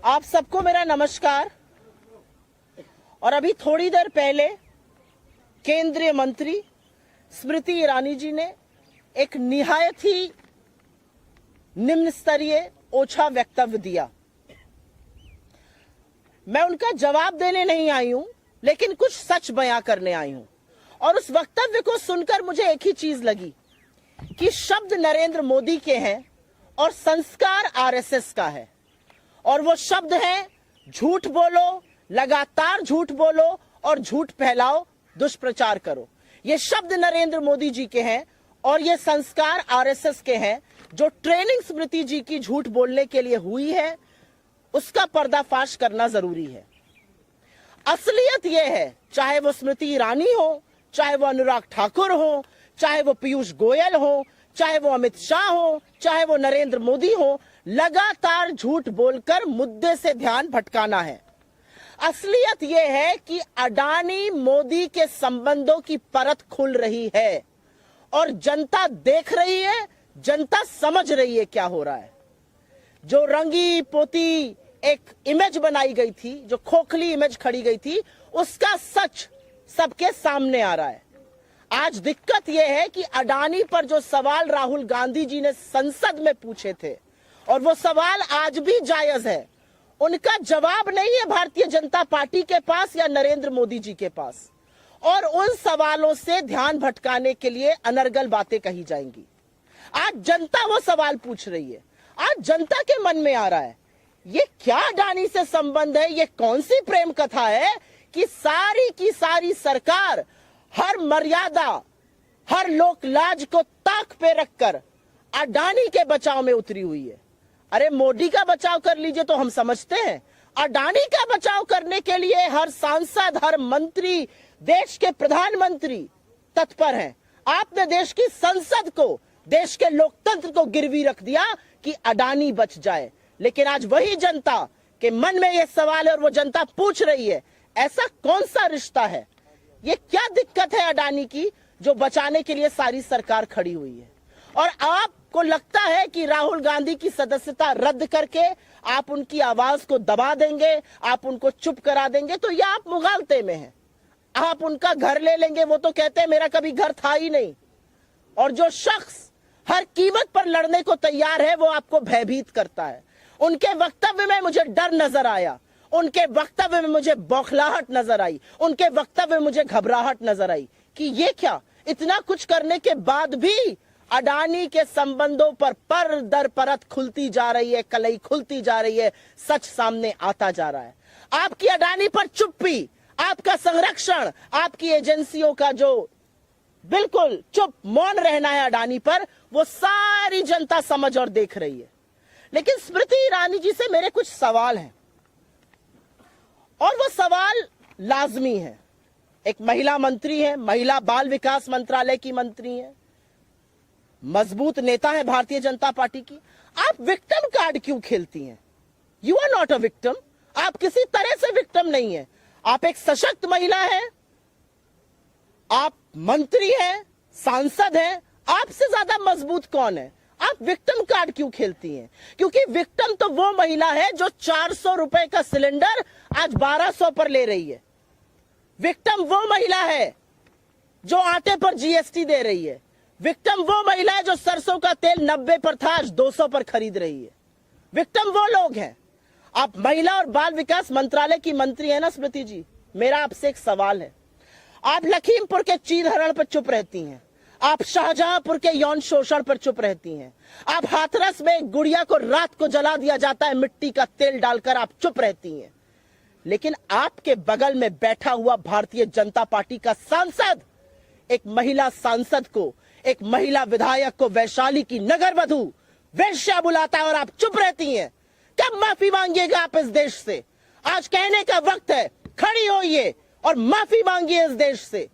आप सबको मेरा नमस्कार। और अभी थोड़ी देर पहले केंद्रीय मंत्री स्मृति ईरानी जी ने एक निहायत ही निम्न स्तरीय ओछा वक्तव्य दिया। मैं उनका जवाब देने नहीं आई हूं, लेकिन कुछ सच बयां करने आई हूं। और उस वक्तव्य को सुनकर मुझे एक ही चीज लगी कि शब्द नरेंद्र मोदी के हैं और संस्कार आरएसएस का है। और वो शब्द है झूठ बोलो, लगातार झूठ बोलो और झूठ फैलाओ, दुष्प्रचार करो। ये शब्द नरेंद्र मोदी जी के हैं और ये संस्कार आरएसएस के हैं। जो ट्रेनिंग स्मृति जी की झूठ बोलने के लिए हुई है, उसका पर्दाफाश करना जरूरी है। असलियत यह है, चाहे वो स्मृति ईरानी हो, चाहे वो अनुराग ठाकुर हो, चाहे वो पीयूष गोयल हो, चाहे वो अमित शाह हो, चाहे वो नरेंद्र मोदी हो, लगातार झूठ बोलकर मुद्दे से ध्यान भटकाना है। असलियत यह है कि अडानी मोदी के संबंधों की परत खुल रही है और जनता देख रही है, जनता समझ रही है क्या हो रहा है। जो रंगी पोती एक इमेज बनाई गई थी, जो खोखली इमेज खड़ी गई थी, उसका सच सबके सामने आ रहा है। आज दिक्कत यह है कि अडानी पर जो सवाल राहुल गांधी जी ने संसद में पूछे थे, और वो सवाल आज भी जायज है, उनका जवाब नहीं है भारतीय जनता पार्टी के पास या नरेंद्र मोदी जी के पास। और उन सवालों से ध्यान भटकाने के लिए अनर्गल बातें कही जाएंगी। आज जनता वो सवाल पूछ रही है। आज जनता के मन में आ रहा है, ये क्या अडानी से संबंध है, ये कौन सी प्रेम कथा है कि सारी की सारी सरकार हर मर्यादा, हर लोक लाज को ताक पे रखकर अडानी के बचाव में उतरी हुई है। अरे मोदी का बचाव कर लीजिए तो हम समझते हैं, अडानी का बचाव करने के लिए हर सांसद, हर मंत्री, देश के प्रधानमंत्री तत्पर हैं। आपने देश की संसद को, देश के लोकतंत्र को गिरवी रख दिया कि अडानी बच जाए। लेकिन आज वही जनता के मन में यह सवाल है और वो जनता पूछ रही है, ऐसा कौन सा रिश्ता है, ये क्या दिक्कत है अडानी की जो बचाने के लिए सारी सरकार खड़ी हुई है। और आपको लगता है कि राहुल गांधी की सदस्यता रद्द करके आप उनकी आवाज को दबा देंगे, आप उनको चुप करा देंगे, तो यह आप मुगालते में हैं। आप उनका घर ले लेंगे, वो तो कहते हैं मेरा कभी घर था ही नहीं। और जो शख्स हर कीमत पर लड़ने को तैयार है, वो आपको भयभीत करता है। उनके वक्तव्य में मुझे डर नजर आया, उनके वक्तव्य में मुझे बौखलाहट नजर आई, उनके वक्तव्य में मुझे घबराहट नजर आई कि ये क्या, इतना कुछ करने के बाद भी अडानी के संबंधों पर दर परत खुलती जा रही है, कलई खुलती जा रही है, सच सामने आता जा रहा है। आपकी अडानी पर चुप्पी, आपका संरक्षण, आपकी एजेंसियों का जो बिल्कुल चुप मौन रहना है अडानी पर, वो सारी जनता समझ और देख रही है। लेकिन स्मृति ईरानी जी से मेरे कुछ सवाल हैं और वो सवाल लाजमी है। एक महिला मंत्री है, महिला बाल विकास मंत्रालय की मंत्री है, मजबूत नेता है भारतीय जनता पार्टी की। आप विक्टिम कार्ड क्यों खेलती हैं? You are not a victim. आप किसी तरह से विक्टिम नहीं है। आप एक सशक्त महिला है, आप मंत्री हैं, सांसद हैं, आपसे ज्यादा मजबूत कौन है? आप विक्टिम कार्ड क्यों खेलती हैं? क्योंकि विक्टिम तो वो महिला है जो 400 रुपए का सिलेंडर आज 1200 पर ले रही है। विक्टिम वो महिला है जो आटे पर जीएसटी दे रही है। विक्टिम वो महिला है जो सरसों का तेल 90 पर था, आज 200 पर खरीद रही है। विक्टिम वो लोग हैं। आप महिला और बाल विकास मंत्रालय की मंत्री है ना स्मृति जी, मेरा आपसे एक सवाल है। आप लखीमपुर के चीरहरण पर चुप रहती हैं, आप शाहजहांपुर के यौन शोषण पर चुप रहती हैं, आप हाथरस में एक गुड़िया को रात को जला दिया जाता है मिट्टी का तेल डालकर, आप चुप रहती हैं। लेकिन आपके बगल में बैठा हुआ भारतीय जनता पार्टी का सांसद एक महिला सांसद को, एक महिला विधायक को वैशाली की नगरवधु वेश्या बुलाता है और आप चुप रहती हैं। कब माफी मांगिएगा आप इस देश से? आज कहने का वक्त है, खड़ी होइए और माफी मांगिए इस देश से।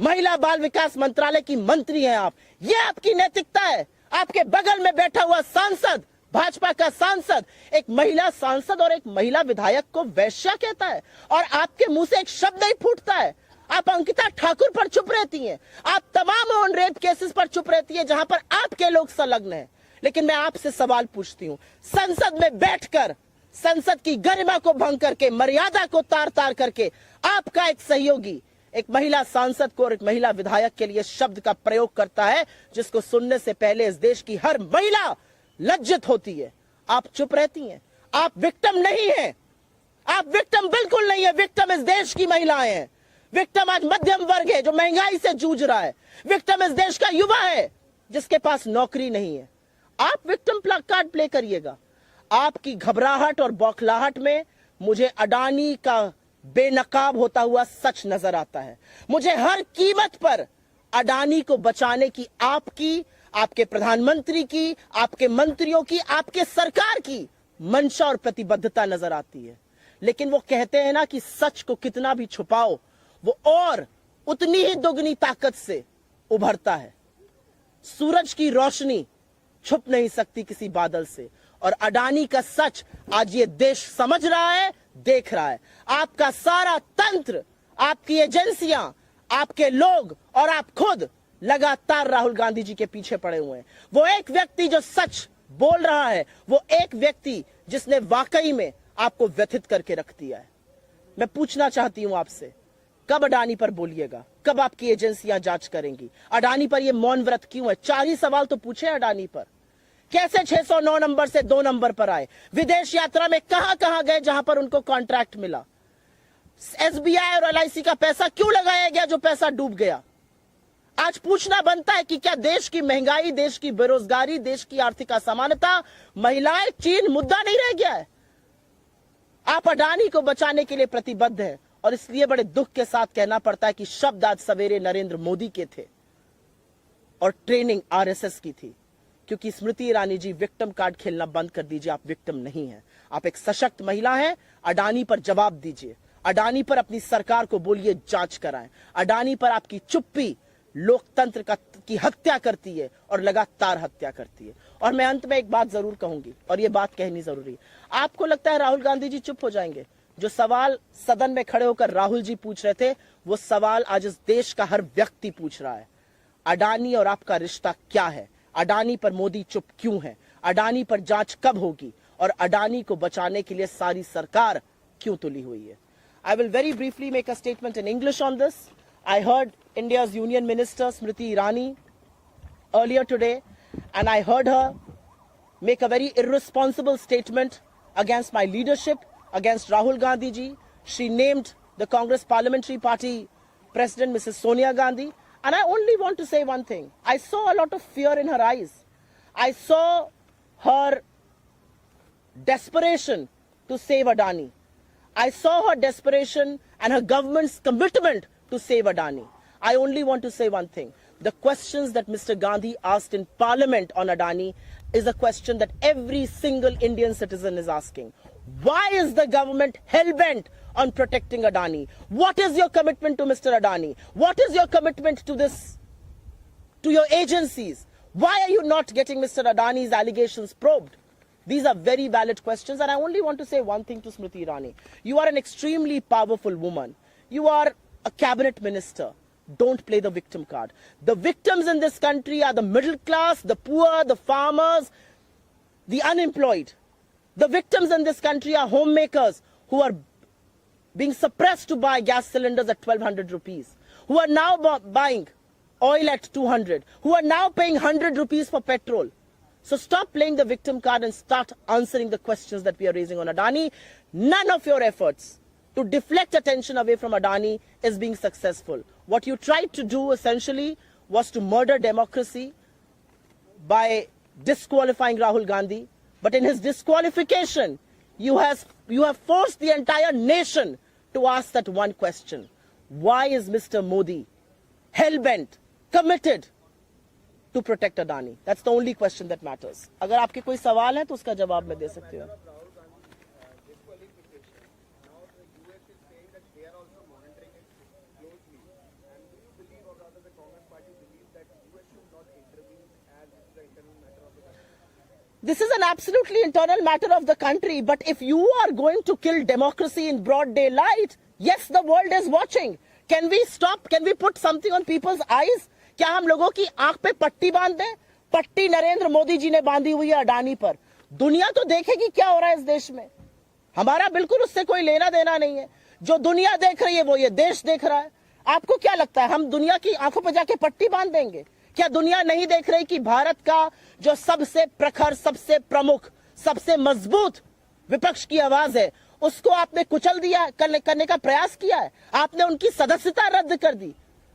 महिला बाल विकास मंत्रालय की मंत्री हैं आप, ये आपकी नैतिकता है? आपके बगल में बैठा हुआ सांसद, भाजपा का सांसद, एक महिला सांसद और एक महिला विधायक को वैश्या कहता है और आपके मुंह से एक शब्द नहीं फूटता है। आप अंकिता ठाकुर पर चुप रहती हैं, आप तमाम ऑन रेप केसेस पर चुप रहती हैं जहां पर आपके लोग संलग्न हैं। लेकिन मैं आपसे सवाल पूछती हूं, संसद में बैठकर संसद की गरिमा को भंग करके, मर्यादा को तार तार करके आपका एक सहयोगी एक महिला सांसद को और एक महिला विधायक के लिए शब्द का प्रयोग करता है जिसको सुनने से पहले इस देश की हर महिला लज्जित होती है। आप चुप रहती हैं। आप विक्टिम नहीं हैं। आप विक्टिम बिल्कुल नहीं है। विक्टिम इस देश की महिलाएं हैं। विक्टिम आज मध्यम वर्ग है जो महंगाई से जूझ रहा है। विक्टिम इस देश का युवा है जिसके पास नौकरी नहीं है। आप विक्टिम कार्ड प्ले करिएगा। आपकी घबराहट और बौखलाहट में मुझे अडानी का बेनकाब होता हुआ सच नजर आता है। मुझे हर कीमत पर अडानी को बचाने की आपकी, आपके प्रधानमंत्री की, आपके मंत्रियों की, आपके सरकार की मंशा और प्रतिबद्धता नजर आती है। लेकिन वो कहते हैं ना कि सच को कितना भी छुपाओ वो और उतनी ही दोगुनी ताकत से उभरता है। सूरज की रोशनी छुप नहीं सकती किसी बादल से, और अडानी का सच आज ये देश समझ रहा है, देख रहा है। आपका सारा तंत्र, आपकी एजेंसियां, आपके लोग और आप खुद लगातार राहुल गांधी जी के पीछे पड़े हुए हैं। वो एक व्यक्ति जो सच बोल रहा है, वो एक व्यक्ति जिसने वाकई में आपको व्यथित करके रख दिया है। मैं पूछना चाहती हूं आपसे, कब अडानी पर बोलिएगा? कब आपकी एजेंसियां जांच करेंगी? अडानी पर यह मौन व्रत क्यों है? 4 ही सवाल तो पूछे अडानी पर। कैसे 609 नंबर से 2 नंबर पर आए? विदेश यात्रा में कहां कहां गए जहां पर उनको कॉन्ट्रैक्ट मिला? एसबीआई और एलआईसी का पैसा क्यों लगाया गया जो पैसा डूब गया? आज पूछना बनता है कि क्या देश की महंगाई, देश की बेरोजगारी, देश की आर्थिक असमानता, महिलाएं, चीन मुद्दा नहीं रह गया है? आप अडानी को बचाने के लिए प्रतिबद्ध हैं, और इसलिए बड़े दुख के साथ कहना पड़ता है कि शब्द आज सवेरे नरेंद्र मोदी के थे और ट्रेनिंग आरएसएस की थी। क्योंकि स्मृति ईरानी जी, विक्टिम कार्ड खेलना बंद कर दीजिए। आप विक्टिम नहीं हैं, आप एक सशक्त महिला हैं। अडानी पर जवाब दीजिए। अडानी पर अपनी सरकार को बोलिए जांच कराएं। अडानी पर आपकी चुप्पी लोकतंत्र की हत्या करती है और लगातार हत्या करती है। और मैं अंत में एक बात जरूर कहूंगी, और यह बात कहनी जरूरी है। आपको लगता है राहुल गांधी जी चुप हो जाएंगे? जो सवाल सदन में खड़े होकर राहुल जी पूछ रहे थे, वो सवाल आज इस देश का हर व्यक्ति पूछ रहा है। अडानी और आपका रिश्ता क्या है? अडानी पर मोदी चुप क्यों है? अडानी पर जांच कब होगी? और अडानी को बचाने के लिए सारी सरकार क्यों तुली हुई है? I will very briefly make a statement in English on this. I heard India's Union Minister Smriti Irani earlier today, and I heard her make a very irresponsible statement against my leadership, against Rahul Gandhi ji. She named the Congress Parliamentary Party President Mrs. Sonia Gandhi. And I only want to say one thing. I saw a lot of fear in her eyes. I saw her desperation to save Adani. I saw her desperation and her government's commitment to save Adani. I only want to say one thing. The questions that Mr. Gandhi asked in Parliament on Adani is a question that every single Indian citizen is asking. Why is the government hell-bent on protecting Adani? What is your commitment to Mr. Adani? What is your commitment to this, to your agencies? Why are you not getting Mr. Adani's allegations probed? These are very valid questions, and I only want to say one thing to Smriti Irani. You are an extremely powerful woman. You are a cabinet minister. Don't play the victim card. The victims in this country are the middle class, the poor, the farmers, the unemployed. The victims in this country are homemakers who are being suppressed to buy gas cylinders at 1,200 rupees, who are now buying oil at 200, who are now paying 100 rupees for petrol. So stop playing the victim card and start answering the questions that we are raising on Adani. None of your efforts to deflect attention away from Adani is being successful. What you tried to do essentially was to murder democracy by disqualifying Rahul Gandhi. But in his disqualification, you have forced the entire nation to ask that one question. Why is Mr. Modi hell-bent, committed to protect Adani? That's the only question that matters. अगर आपके कोई सवाल है तो उसका जवाब मैं दे सकती हूँ. This is an absolutely internal matter of the country, but if you are going to kill democracy in broad daylight, yes, the world is watching. Can we stop? Can we put something on people's eyes? क्या हम लोगों की आंख पे पट्टी बांध दें? पट्टी नरेंद्र मोदी जी ने बांधी हुई है अडानी पर। दुनिया तो देखेगी क्या हो रहा है इस देश में, हमारा बिल्कुल उससे कोई लेना देना नहीं है। जो दुनिया देख रही है वो ये देश देख रहा है। आपको क्या लगता है हम दुनिया की आंखों पर जाके पट्टी बांध देंगे? क्या दुनिया नहीं देख रही कि भारत का जो सबसे प्रखर, सबसे प्रमुख, सबसे मजबूत विपक्ष की आवाज है, उसको आपने कुचल दिया, करने का प्रयास किया है? आपने उनकी सदस्यता रद्द कर दी।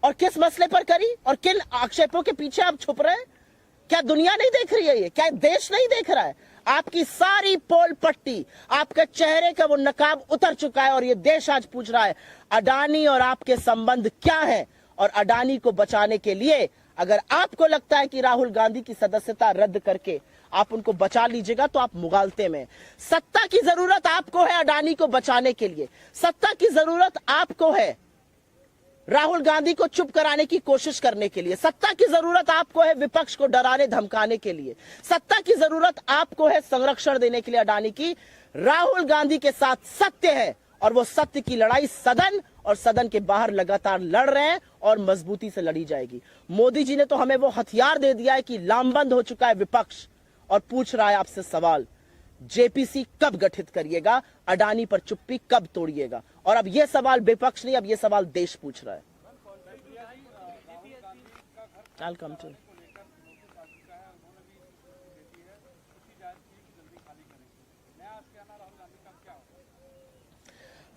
और किस मसले पर करी और किन आक्षेपों के पीछे आप छुप रहे हैं? क्या दुनिया नहीं देख रही है ये? क्या देश नहीं देख रहा है? आपकी सारी पोल पट्टी, आपके चेहरे का वो नकाब उतर चुका है और ये देश आज पूछ रहा है अडानी और आपके संबंध क्या है। और अडानी को बचाने के लिए अगर आपको लगता है कि राहुल गांधी की सदस्यता रद्द करके आप उनको बचा लीजिएगा तो आप मुगालते में। सत्ता की जरूरत आपको है अडानी को बचाने के लिए, सत्ता की जरूरत आपको है राहुल गांधी को चुप कराने की कोशिश करने के लिए, सत्ता की जरूरत आपको है विपक्ष को डराने धमकाने के लिए, सत्ता की जरूरत आपको है संरक्षण देने के लिए अडानी की। राहुल गांधी के साथ सत्य है और वो सत्य की लड़ाई सदन और सदन के बाहर लगातार लड़ रहे हैं और मजबूती से लड़ी जाएगी। मोदी जी ने तो हमें वो हथियार दे दिया है कि लामबंद हो चुका है विपक्ष और पूछ रहा है आपसे सवाल, जेपीसी कब गठित करिएगा, अडानी पर चुप्पी कब तोड़िएगा? और अब यह सवाल विपक्ष नहीं, अब यह सवाल देश पूछ रहा है। I'll come to it.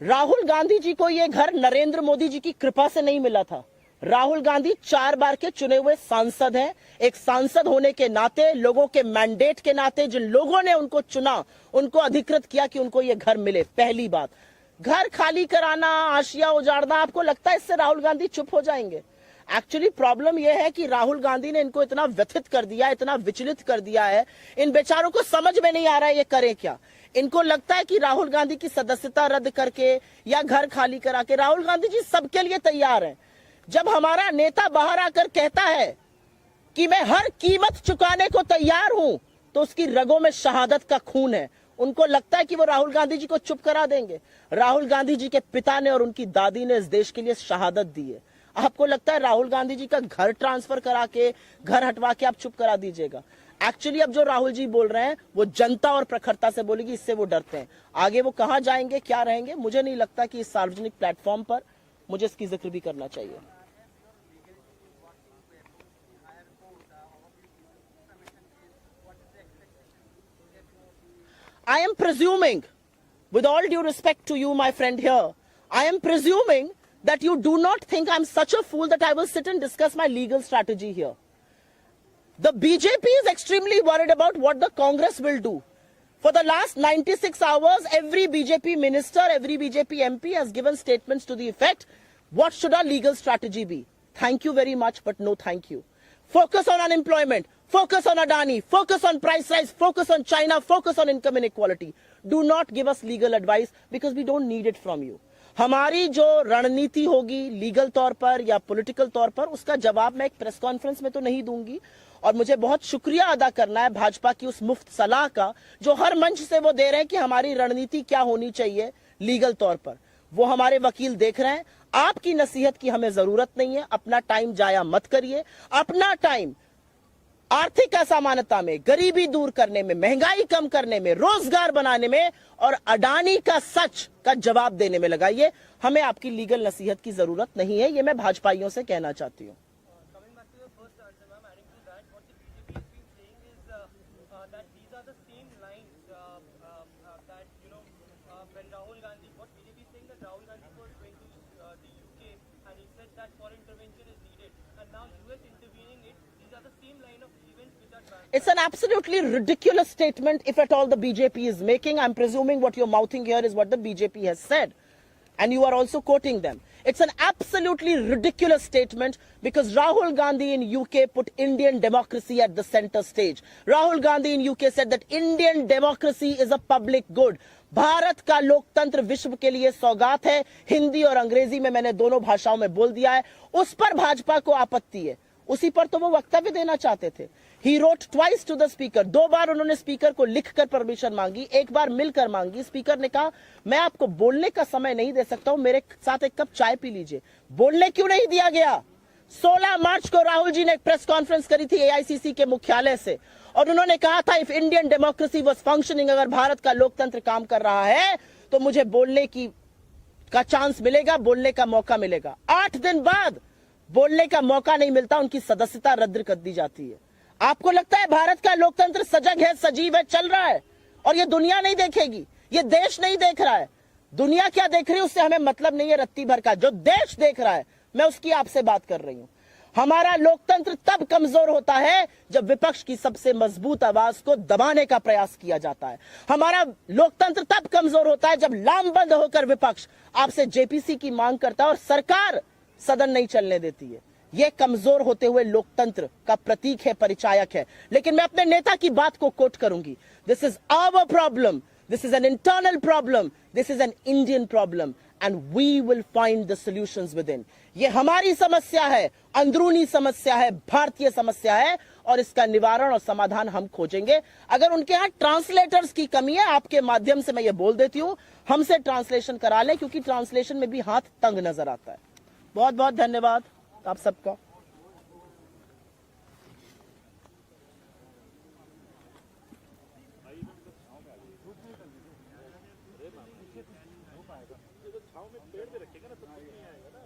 Rahul Gandhi ji को यह घर नरेंद्र मोदी जी की कृपा से नहीं मिला था। राहुल गांधी 4 बार के चुने हुए सांसद हैं। एक सांसद होने के नाते, लोगों के मैंडेट के नाते, जिन लोगों ने उनको चुना, उनको अधिकृत किया कि उनको यह घर मिले। पहली बात, घर खाली कराना, आशिया उजाड़ना, आपको लगता है इससे राहुल गांधी चुप हो जाएंगे? एक्चुअली प्रॉब्लम यह है कि राहुल गांधी ने इनको इतना व्यथित कर दिया, इतना विचलित कर दिया है, इन बेचारों को समझ में नहीं आ रहा है ये करें क्या। इनको लगता है कि राहुल गांधी की सदस्यता रद्द करके या घर खाली करा के, राहुल गांधी जी सबके लिए तैयार हैं। जब हमारा नेता बाहर आकर कहता है कि मैं हर कीमत चुकाने को तैयार हूं, तो उसकी रगों में शहादत का खून है। उनको लगता है कि वो राहुल गांधी जी को चुप करा देंगे। राहुल गांधी जी के पिता ने और उनकी दादी ने इस देश के लिए शहादत दी है। आपको लगता है राहुल गांधी जी का घर ट्रांसफर करा के, घर हटवा के आप चुप करा दीजिएगा? एक्चुअली अब जो राहुल जी बोल रहे हैं वो जनता और प्रखरता से बोलेगी, इससे वो डरते हैं। आगे वो कहां जाएंगे, क्या रहेंगे, मुझे नहीं लगता कि इस सार्वजनिक प्लेटफॉर्म पर मुझे इसकी जिक्र भी करना चाहिए। I am presuming, with all due respect to you, my friend here, I am presuming that you do not think I'm such a fool that I will sit and discuss my legal strategy here. The BJP is extremely worried about what the Congress will do. For the last 96 hours, every BJP minister, every BJP MP has given statements to the effect, what should our legal strategy be? Thank you very much, but no thank you. Focus on unemployment, focus on Adani, focus on price rise, focus on China, focus on income inequality. Do not give us legal advice because we don't need it from you. हमारी जो रणनीति होगी legal तौर पर या political तौर पर, उसका जवाब मैं एक प्रेस कॉन्फ्रेंस में तो नहीं दूंगी। और मुझे बहुत शुक्रिया अदा करना है भाजपा की उस मुफ्त सलाह का जो हर मंच से वो दे रहे हैं कि हमारी रणनीति क्या होनी चाहिए लीगल तौर पर। वो हमारे वकील देख रहे हैं। आपकी नसीहत की हमें जरूरत नहीं है। अपना टाइम जाया मत करिए। अपना टाइम आर्थिक असमानता में, गरीबी दूर करने में, महंगाई कम करने में, रोजगार बनाने में और अडानी का सच का जवाब देने में लगाइए। हमें आपकी लीगल नसीहत की जरूरत नहीं है, ये मैं भाजपाइयों से कहना चाहती हूँ। It's an absolutely ridiculous statement, if at all the BJP is making. I'm presuming what you're mouthing here is what the BJP has said. And you are also quoting them. It's an absolutely ridiculous statement because Rahul Gandhi in UK put Indian democracy at the center stage. Rahul Gandhi in UK said that Indian democracy is a public good. Bharat का लोकतंत्र विश्व के लिए सौगात है। हिंदी और अंग्रेजी में मैंने दोनों भाषाओं में बोल दिया है। उस पर भाजपा को आपत्ति है। उसी पर तो वो वक्तव्य देना चाहते थे। He wrote twice to the speaker. 2 बार उन्होंने स्पीकर को लिखकर परमिशन मांगी, 1 बार मिलकर मांगी। स्पीकर ने कहा मैं आपको बोलने का समय नहीं दे सकता हूं, मेरे साथ एक कप चाय पी लीजिए। बोलने क्यों नहीं दिया गया? 16 मार्च को राहुल जी ने एक प्रेस कॉन्फ्रेंस करी थी एआईसीसी के मुख्यालय से और उन्होंने कहा था if Indian democracy was functioning, अगर भारत का लोकतंत्र काम कर रहा है तो मुझे बोलने का चांस मिलेगा, बोलने का मौका मिलेगा। 8 दिन बाद बोलने का मौका नहीं मिलता, उनकी सदस्यता रद्द कर दी जाती है। आपको लगता है भारत का लोकतंत्र सजग है, सजीव है, चल रहा है और ये दुनिया नहीं देखेगी, ये देश नहीं देख रहा है। दुनिया क्या देख रही है उससे हमें मतलब नहीं है रत्ती भर का। जो देश देख रहा है मैं उसकी आपसे बात कर रही हूं। हमारा लोकतंत्र तब कमजोर होता है जब विपक्ष की सबसे मजबूत आवाज को दबाने का प्रयास किया जाता है। हमारा लोकतंत्र तब कमजोर होता है जब लामबंद होकर विपक्ष आपसे जेपीसी की मांग करता है और सरकार सदन नहीं चलने देती है। यह कमजोर होते हुए लोकतंत्र का प्रतीक है, परिचायक है। लेकिन मैं अपने नेता की बात को कोट करूंगी, this is our problem, this is an internal problem, this is an Indian problem and we will find the solutions within. ये हमारी समस्या है, अंदरूनी समस्या है, भारतीय समस्या है और इसका निवारण और समाधान हम खोजेंगे। अगर उनके यहां ट्रांसलेटर्स की कमी है, आपके माध्यम से मैं ये बोल देती हूं, हमसे ट्रांसलेशन करा लें क्योंकि ट्रांसलेशन में भी हाथ तंग नजर आता है। बहुत बहुत धन्यवाद आप सबका। छाव में पेड़ पे रखेगा ना तो नहीं आएगा ना।